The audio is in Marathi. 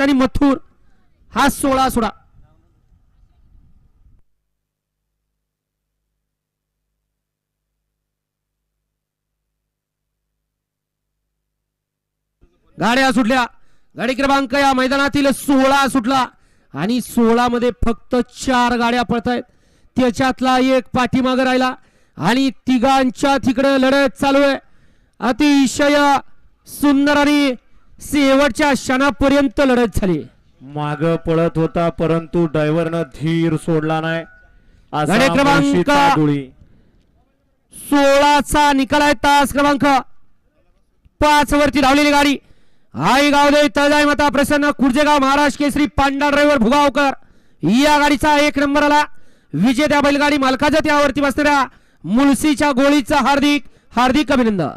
आणि मथुर हा 16 सोडा. गाड्या सुटल्या. गाडी क्रमांक या मैदानातील 16 सुटला आणि 16 मध्ये फक्त 4 गाड्या पळतायत. त्याच्यातला एक पाठीमागे राहिला आणि तिघांच्या तिकडे लढत चालू आहे. अतिशय सुंदर आणि शेवटच्या क्षणापर्यंत लढत झाली. माग पळत होता परंतु ड्रायव्हरनं धीर सोडला नाही. गाडी क्रमांक 16चा निकाल आहे. तास क्रमांक 5 वरती धावलेली गाडी आई गावदे तळजाई माता प्रसन्न कुर्जेगाव महाराष्ट्र केसरी पांडा ड्रायव्हर भुगावकर या गाडीचा 1 नंबर आला. विजेत्या बैलगाडी मालकाच्या त्यावरती बसणाऱ्या मुळशीच्या गोळीचा हार्दिक हार्दिक अभिनंदन.